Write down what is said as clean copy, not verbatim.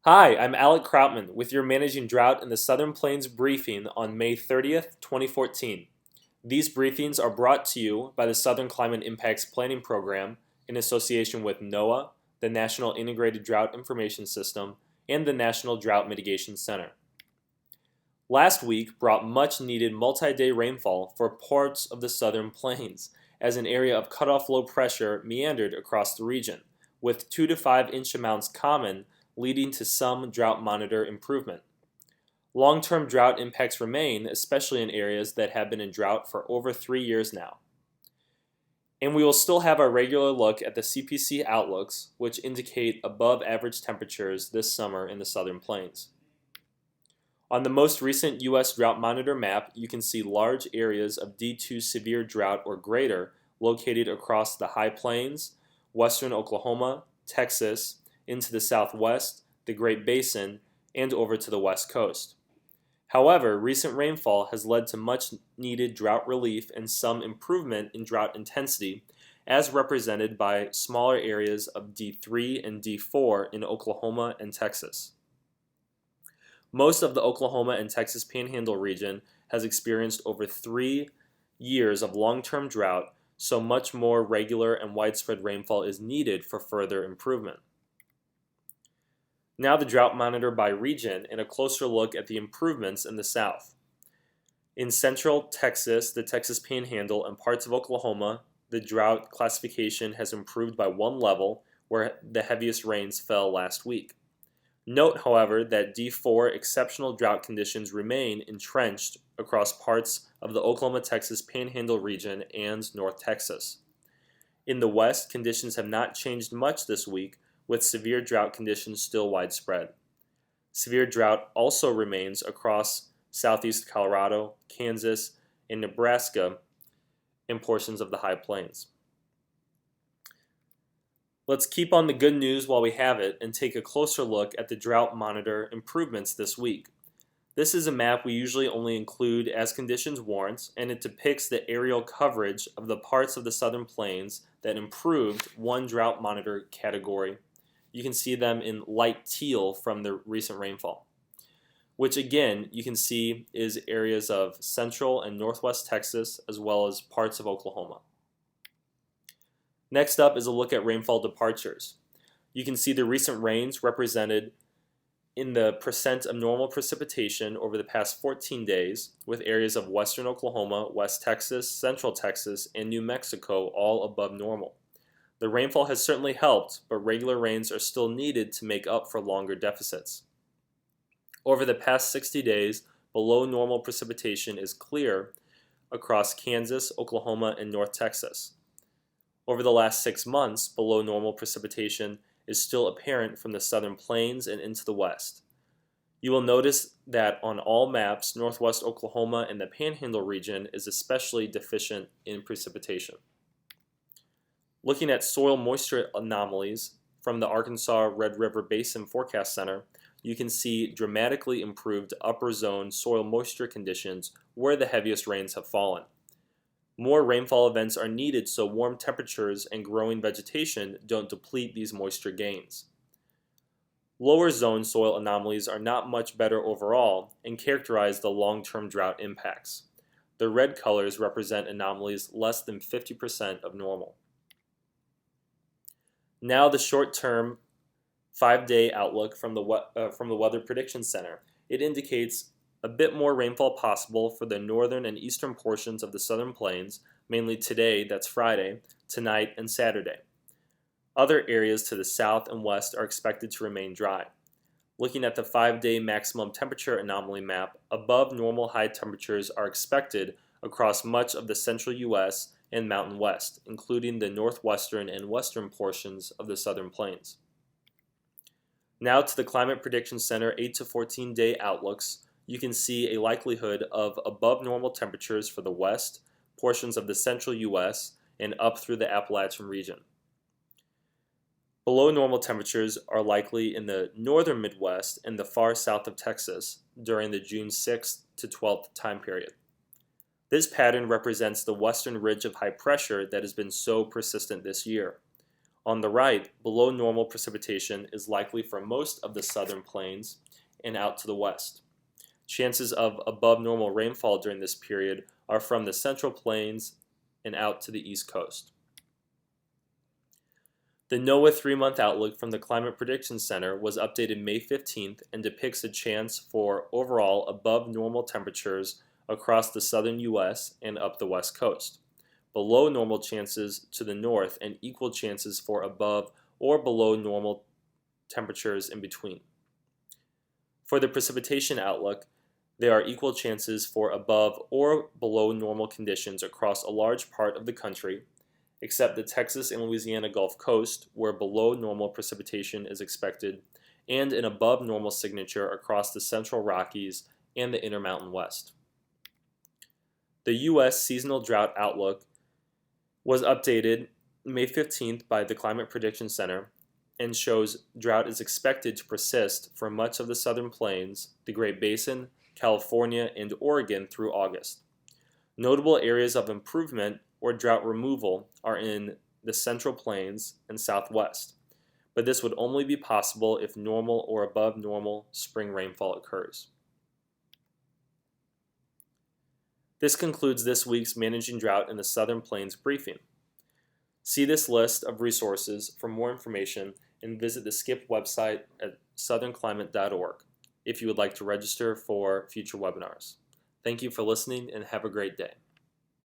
Hi, I'm Alec Krautman with your Managing Drought in the Southern Plains briefing on May 30th, 2014. These briefings are brought to you by the Southern Climate Impacts Planning Program in association with NOAA, the National Integrated Drought Information System, and the National Drought Mitigation Center. Last week brought much needed multi-day rainfall for parts of the Southern Plains as an area of cutoff low pressure meandered across the region, with 2 to 5 inch amounts common, leading to some drought monitor improvement. Long-term drought impacts remain, especially in areas that have been in drought for over 3 years now. And we will still have our regular look at the CPC outlooks, which indicate above average temperatures this summer in the Southern Plains. On the most recent US Drought Monitor map, you can see large areas of D2 severe drought or greater located across the High Plains, western Oklahoma, Texas, into the southwest, the Great Basin, and over to the west coast. However, recent rainfall has led to much needed drought relief and some improvement in drought intensity, as represented by smaller areas of D3 and D4 in Oklahoma and Texas. Most of the Oklahoma and Texas Panhandle region has experienced over 3 years of long-term drought, so much more regular and widespread rainfall is needed for further improvement. Now the drought monitor by region and a closer look at the improvements in the south. In central Texas, the Texas Panhandle, and parts of Oklahoma, the drought classification has improved by 1 level, where the heaviest rains fell last week. Note, however, that D4 exceptional drought conditions remain entrenched across parts of the Oklahoma-Texas Panhandle region and North Texas. In the west, conditions have not changed much this week, with severe drought conditions still widespread. Severe drought also remains across southeast Colorado, Kansas, and Nebraska, and portions of the High Plains. Let's keep on the good news while we have it and take a closer look at the drought monitor improvements this week. This is a map we usually only include as conditions warrant, and it depicts the aerial coverage of the parts of the Southern Plains that improved one drought monitor category. You can see them in light teal from the recent rainfall, which again you can see is areas of central and northwest Texas as well as parts of Oklahoma. Next up is a look at rainfall departures. You can see the recent rains represented in the percent of normal precipitation over the past 14 days, with areas of western Oklahoma, West Texas, Central Texas, and New Mexico all above normal. The rainfall has certainly helped, but regular rains are still needed to make up for longer deficits. Over the past 60 days, below normal precipitation is clear across Kansas, Oklahoma, and North Texas. Over the last 6 months, below normal precipitation is still apparent from the Southern Plains and into the west. You will notice that on all maps, northwest Oklahoma and the Panhandle region is especially deficient in precipitation. Looking at soil moisture anomalies from the Arkansas Red River Basin Forecast Center, you can see dramatically improved upper zone soil moisture conditions where the heaviest rains have fallen. More rainfall events are needed so warm temperatures and growing vegetation don't deplete these moisture gains. Lower zone soil anomalies are not much better overall and characterize the long-term drought impacts. The red colors represent anomalies less than 50% of normal. Now the short-term 5-day outlook from the Weather Prediction Center. It indicates a bit more rainfall possible for the northern and eastern portions of the Southern Plains, mainly today, that's Friday, tonight, and Saturday. Other areas to the south and west are expected to remain dry. Looking at the 5-day maximum temperature anomaly map, above normal high temperatures are expected across much of the central U.S. and Mountain West, including the northwestern and western portions of the Southern Plains. Now to the Climate Prediction Center 8 to 14 day outlooks. You can see a likelihood of above normal temperatures for the west, portions of the central U.S., and up through the Appalachian region. Below normal temperatures are likely in the northern Midwest and the far south of Texas during the June 6th to 12th time period. This pattern represents the western ridge of high pressure that has been so persistent this year. On the right, below normal precipitation is likely for most of the southern plains and out to the west. Chances of above normal rainfall during this period are from the central plains and out to the east coast. The NOAA 3-month outlook from the Climate Prediction Center was updated May 15th and depicts a chance for overall above normal temperatures across the southern U.S. and up the west coast, below normal chances to the north, and equal chances for above or below normal temperatures in between. For the precipitation outlook, there are equal chances for above or below normal conditions across a large part of the country, except the Texas and Louisiana Gulf Coast, where below normal precipitation is expected, and an above normal signature across the central Rockies and the Intermountain West. The U.S. Seasonal Drought Outlook was updated May 15th by the Climate Prediction Center and shows drought is expected to persist for much of the southern plains, the Great Basin, California, and Oregon through August. Notable areas of improvement or drought removal are in the central plains and southwest, but this would only be possible if normal or above normal spring rainfall occurs. This concludes this week's Managing Drought in the Southern Plains briefing. See this list of resources for more information and visit the SCIP website at southernclimate.org if you would like to register for future webinars. Thank you for listening and have a great day.